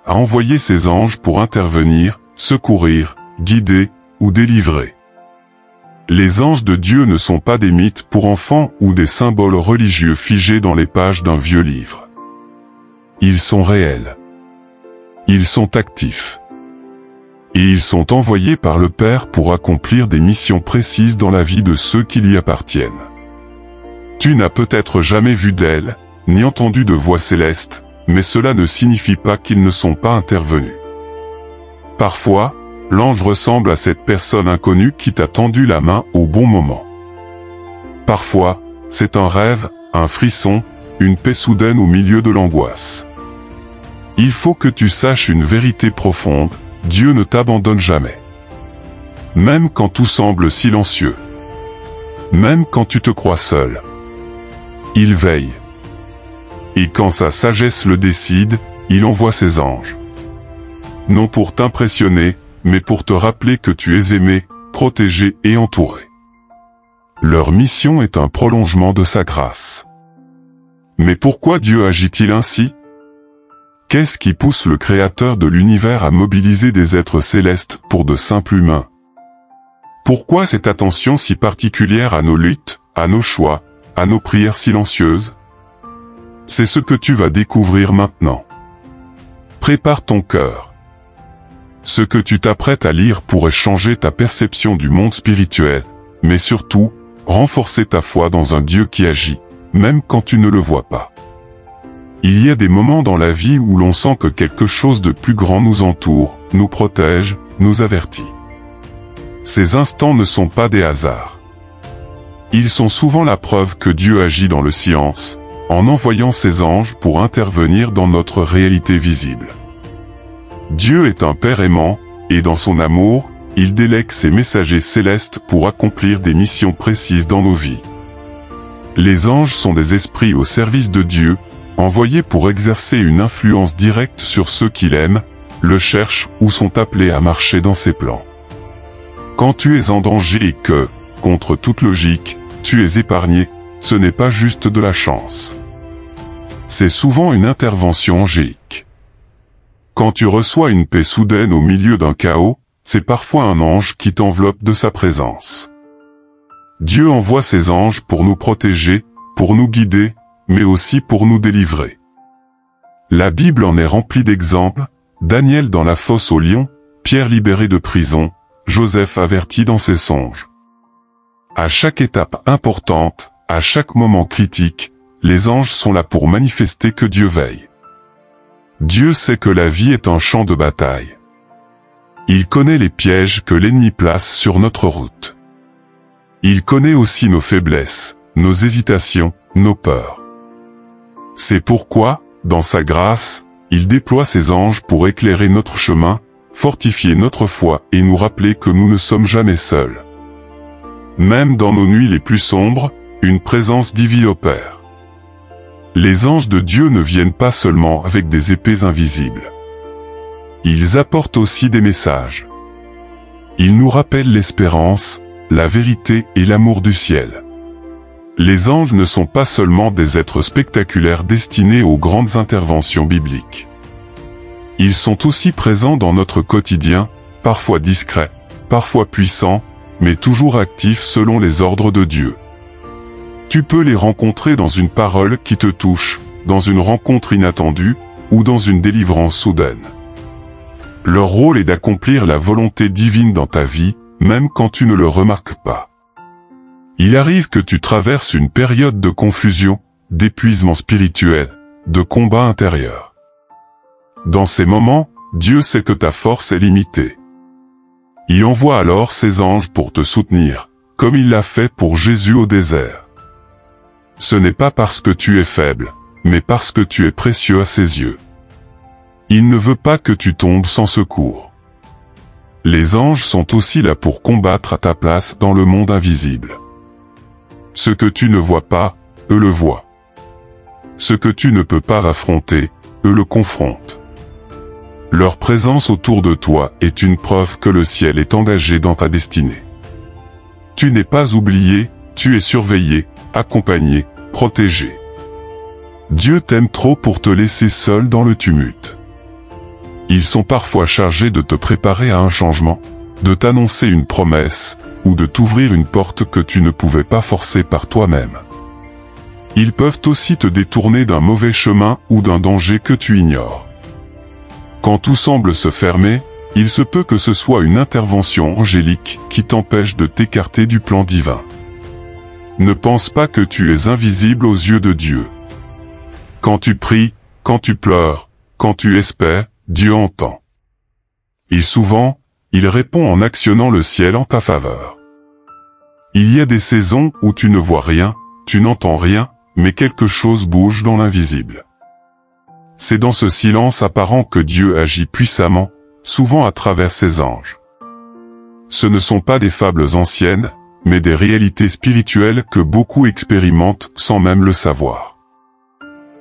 a envoyé ses anges pour intervenir, secourir, guider ou délivrer. Les anges de Dieu ne sont pas des mythes pour enfants ou des symboles religieux figés dans les pages d'un vieux livre. Ils sont réels. Ils sont actifs. Et ils sont envoyés par le Père pour accomplir des missions précises dans la vie de ceux qui lui appartiennent. Tu n'as peut-être jamais vu d'ailes, ni entendu de voix célestes, mais cela ne signifie pas qu'ils ne sont pas intervenus. Parfois, l'ange ressemble à cette personne inconnue qui t'a tendu la main au bon moment. Parfois, c'est un rêve, un frisson, une paix soudaine au milieu de l'angoisse. Il faut que tu saches une vérité profonde, Dieu ne t'abandonne jamais. Même quand tout semble silencieux. Même quand tu te crois seul. Il veille. Et quand sa sagesse le décide, il envoie ses anges. Non pour t'impressionner, mais pour te rappeler que tu es aimé, protégé et entouré. Leur mission est un prolongement de sa grâce. Mais pourquoi Dieu agit-il ainsi? Qu'est-ce qui pousse le Créateur de l'univers à mobiliser des êtres célestes pour de simples humains? Pourquoi cette attention si particulière à nos luttes, à nos choix, à nos prières silencieuses? C'est ce que tu vas découvrir maintenant. Prépare ton cœur. Ce que tu t'apprêtes à lire pourrait changer ta perception du monde spirituel, mais surtout, renforcer ta foi dans un Dieu qui agit, même quand tu ne le vois pas. Il y a des moments dans la vie où l'on sent que quelque chose de plus grand nous entoure, nous protège, nous avertit. Ces instants ne sont pas des hasards. Ils sont souvent la preuve que Dieu agit dans le silence, en envoyant ses anges pour intervenir dans notre réalité visible. Dieu est un Père aimant, et dans son amour, il délègue ses messagers célestes pour accomplir des missions précises dans nos vies. Les anges sont des esprits au service de Dieu, envoyés pour exercer une influence directe sur ceux qui l'aiment, le cherchent ou sont appelés à marcher dans ses plans. Quand tu es en danger et que, contre toute logique, tu es épargné, ce n'est pas juste de la chance. C'est souvent une intervention angélique. Quand tu reçois une paix soudaine au milieu d'un chaos, c'est parfois un ange qui t'enveloppe de sa présence. Dieu envoie ses anges pour nous protéger, pour nous guider, mais aussi pour nous délivrer. La Bible en est remplie d'exemples, Daniel dans la fosse au lion, Pierre libéré de prison, Joseph averti dans ses songes. À chaque étape importante, à chaque moment critique, les anges sont là pour manifester que Dieu veille. Dieu sait que la vie est un champ de bataille. Il connaît les pièges que l'ennemi place sur notre route. Il connaît aussi nos faiblesses, nos hésitations, nos peurs. C'est pourquoi, dans sa grâce, il déploie ses anges pour éclairer notre chemin, fortifier notre foi et nous rappeler que nous ne sommes jamais seuls. Même dans nos nuits les plus sombres, une présence divine opère. Les anges de Dieu ne viennent pas seulement avec des épées invisibles. Ils apportent aussi des messages. Ils nous rappellent l'espérance, la vérité et l'amour du ciel. Les anges ne sont pas seulement des êtres spectaculaires destinés aux grandes interventions bibliques. Ils sont aussi présents dans notre quotidien, parfois discrets, parfois puissants, mais toujours actifs selon les ordres de Dieu. Tu peux les rencontrer dans une parole qui te touche, dans une rencontre inattendue, ou dans une délivrance soudaine. Leur rôle est d'accomplir la volonté divine dans ta vie, même quand tu ne le remarques pas. Il arrive que tu traverses une période de confusion, d'épuisement spirituel, de combat intérieur. Dans ces moments, Dieu sait que ta force est limitée. Il envoie alors ses anges pour te soutenir, comme il l'a fait pour Jésus au désert. Ce n'est pas parce que tu es faible, mais parce que tu es précieux à ses yeux. Il ne veut pas que tu tombes sans secours. Les anges sont aussi là pour combattre à ta place dans le monde invisible. Ce que tu ne vois pas, eux le voient. Ce que tu ne peux pas affronter, eux le confrontent. Leur présence autour de toi est une preuve que le ciel est engagé dans ta destinée. Tu n'es pas oublié, tu es surveillé, accompagné, protégé. Dieu t'aime trop pour te laisser seul dans le tumulte. Ils sont parfois chargés de te préparer à un changement, de t'annoncer une promesse, ou de t'ouvrir une porte que tu ne pouvais pas forcer par toi-même. Ils peuvent aussi te détourner d'un mauvais chemin ou d'un danger que tu ignores. Quand tout semble se fermer, il se peut que ce soit une intervention angélique qui t'empêche de t'écarter du plan divin. Ne pense pas que tu es invisible aux yeux de Dieu. Quand tu pries, quand tu pleures, quand tu espères, Dieu entend. Et souvent, il répond en actionnant le ciel en ta faveur. Il y a des saisons où tu ne vois rien, tu n'entends rien, mais quelque chose bouge dans l'invisible. C'est dans ce silence apparent que Dieu agit puissamment, souvent à travers ses anges. Ce ne sont pas des fables anciennes, mais des réalités spirituelles que beaucoup expérimentent sans même le savoir.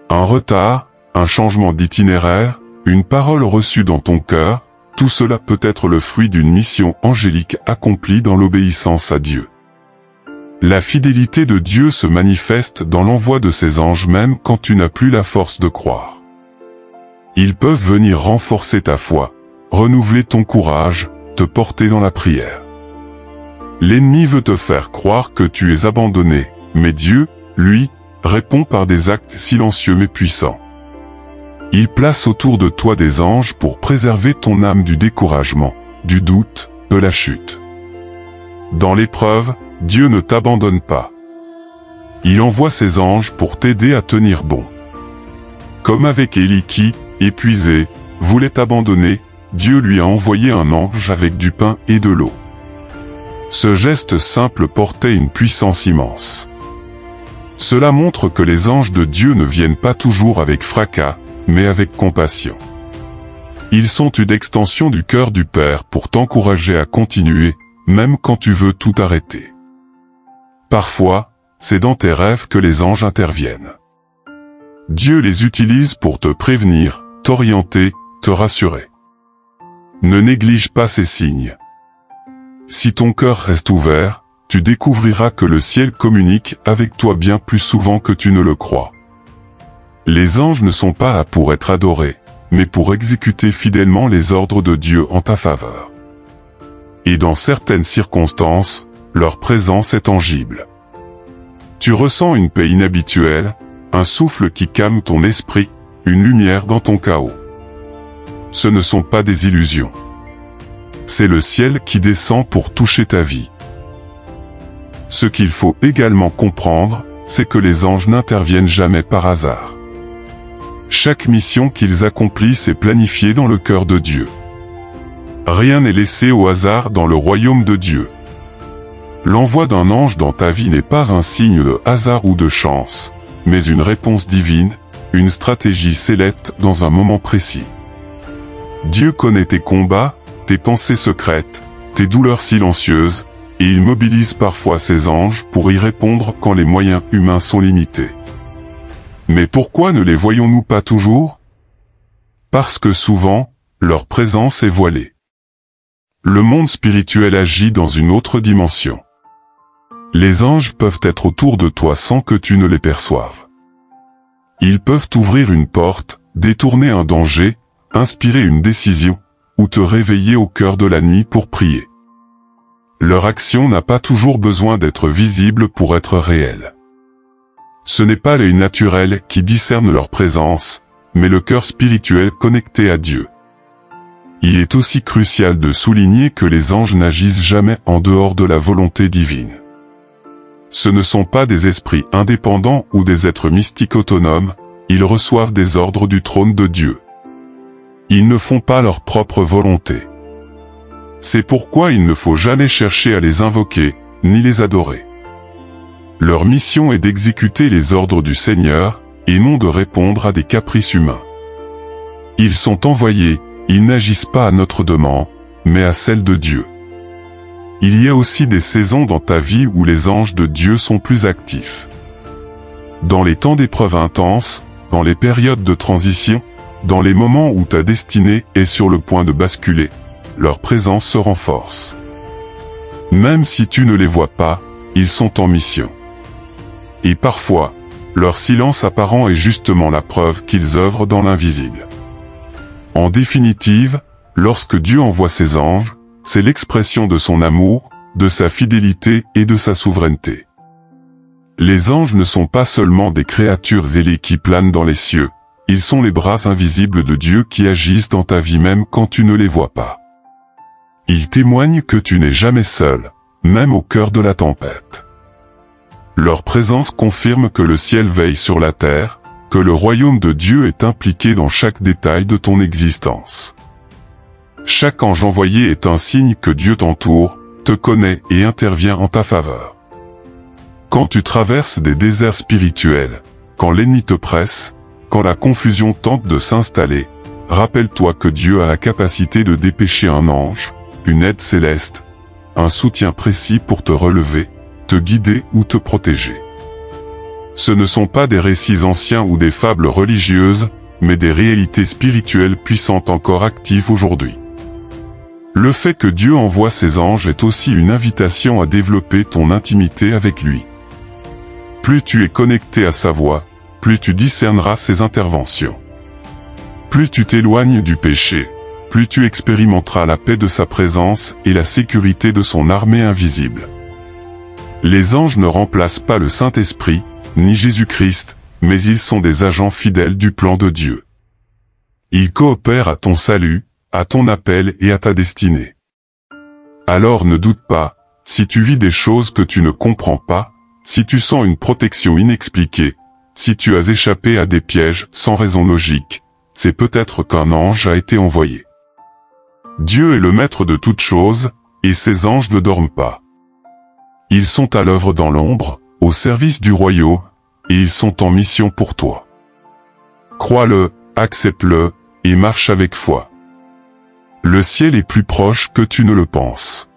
Un retard, un changement d'itinéraire, une parole reçue dans ton cœur, tout cela peut être le fruit d'une mission angélique accomplie dans l'obéissance à Dieu. La fidélité de Dieu se manifeste dans l'envoi de ses anges même quand tu n'as plus la force de croire. Ils peuvent venir renforcer ta foi, renouveler ton courage, te porter dans la prière. L'ennemi veut te faire croire que tu es abandonné, mais Dieu, lui, répond par des actes silencieux mais puissants. Il place autour de toi des anges pour préserver ton âme du découragement, du doute, de la chute. Dans l'épreuve, Dieu ne t'abandonne pas. Il envoie ses anges pour t'aider à tenir bon. Comme avec Élie qui, épuisé, voulait abandonner, Dieu lui a envoyé un ange avec du pain et de l'eau. Ce geste simple portait une puissance immense. Cela montre que les anges de Dieu ne viennent pas toujours avec fracas, mais avec compassion. Ils sont une extension du cœur du Père pour t'encourager à continuer, même quand tu veux tout arrêter. Parfois, c'est dans tes rêves que les anges interviennent. Dieu les utilise pour te prévenir, t'orienter, te rassurer. Ne néglige pas ces signes. Si ton cœur reste ouvert, tu découvriras que le ciel communique avec toi bien plus souvent que tu ne le crois. Les anges ne sont pas là pour être adorés, mais pour exécuter fidèlement les ordres de Dieu en ta faveur. Et dans certaines circonstances, leur présence est tangible. Tu ressens une paix inhabituelle, un souffle qui calme ton esprit, une lumière dans ton chaos. Ce ne sont pas des illusions. C'est le ciel qui descend pour toucher ta vie. Ce qu'il faut également comprendre, c'est que les anges n'interviennent jamais par hasard. Chaque mission qu'ils accomplissent est planifiée dans le cœur de Dieu. Rien n'est laissé au hasard dans le royaume de Dieu. L'envoi d'un ange dans ta vie n'est pas un signe de hasard ou de chance, mais une réponse divine, une stratégie céleste dans un moment précis. Dieu connaît tes combats, tes pensées secrètes, tes douleurs silencieuses, et il mobilise parfois ses anges pour y répondre quand les moyens humains sont limités. Mais pourquoi ne les voyons-nous pas toujours? Parce que souvent, leur présence est voilée. Le monde spirituel agit dans une autre dimension. Les anges peuvent être autour de toi sans que tu ne les perçoives. Ils peuvent t'ouvrir une porte, détourner un danger, inspirer une décision, ou te réveiller au cœur de la nuit pour prier. Leur action n'a pas toujours besoin d'être visible pour être réelle. Ce n'est pas l'œil naturel qui discerne leur présence, mais le cœur spirituel connecté à Dieu. Il est aussi crucial de souligner que les anges n'agissent jamais en dehors de la volonté divine. Ce ne sont pas des esprits indépendants ou des êtres mystiques autonomes, ils reçoivent des ordres du trône de Dieu. Ils ne font pas leur propre volonté. C'est pourquoi il ne faut jamais chercher à les invoquer, ni les adorer. Leur mission est d'exécuter les ordres du Seigneur, et non de répondre à des caprices humains. Ils sont envoyés, ils n'agissent pas à notre demande, mais à celle de Dieu. Il y a aussi des saisons dans ta vie où les anges de Dieu sont plus actifs. Dans les temps d'épreuves intenses, dans les périodes de transition, dans les moments où ta destinée est sur le point de basculer, leur présence se renforce. Même si tu ne les vois pas, ils sont en mission. Et parfois, leur silence apparent est justement la preuve qu'ils œuvrent dans l'invisible. En définitive, lorsque Dieu envoie ses anges, c'est l'expression de son amour, de sa fidélité et de sa souveraineté. Les anges ne sont pas seulement des créatures ailées qui planent dans les cieux, ils sont les bras invisibles de Dieu qui agissent dans ta vie même quand tu ne les vois pas. Ils témoignent que tu n'es jamais seul, même au cœur de la tempête. Leur présence confirme que le ciel veille sur la terre, que le royaume de Dieu est impliqué dans chaque détail de ton existence. Chaque ange envoyé est un signe que Dieu t'entoure, te connaît et intervient en ta faveur. Quand tu traverses des déserts spirituels, quand l'ennemi te presse, quand la confusion tente de s'installer, rappelle-toi que Dieu a la capacité de dépêcher un ange, une aide céleste, un soutien précis pour te relever, te guider ou te protéger. Ce ne sont pas des récits anciens ou des fables religieuses, mais des réalités spirituelles puissantes encore actives aujourd'hui. Le fait que Dieu envoie ses anges est aussi une invitation à développer ton intimité avec lui. Plus tu es connecté à sa voix, plus tu discerneras ses interventions. Plus tu t'éloignes du péché, plus tu expérimenteras la paix de sa présence et la sécurité de son armée invisible. Les anges ne remplacent pas le Saint-Esprit, ni Jésus-Christ, mais ils sont des agents fidèles du plan de Dieu. Ils coopèrent à ton salut, à ton appel et à ta destinée. Alors ne doute pas, si tu vis des choses que tu ne comprends pas, si tu sens une protection inexpliquée, si tu as échappé à des pièges sans raison logique, c'est peut-être qu'un ange a été envoyé. Dieu est le maître de toutes choses, et ses anges ne dorment pas. Ils sont à l'œuvre dans l'ombre, au service du royaume, et ils sont en mission pour toi. Crois-le, accepte-le, et marche avec foi. Le ciel est plus proche que tu ne le penses.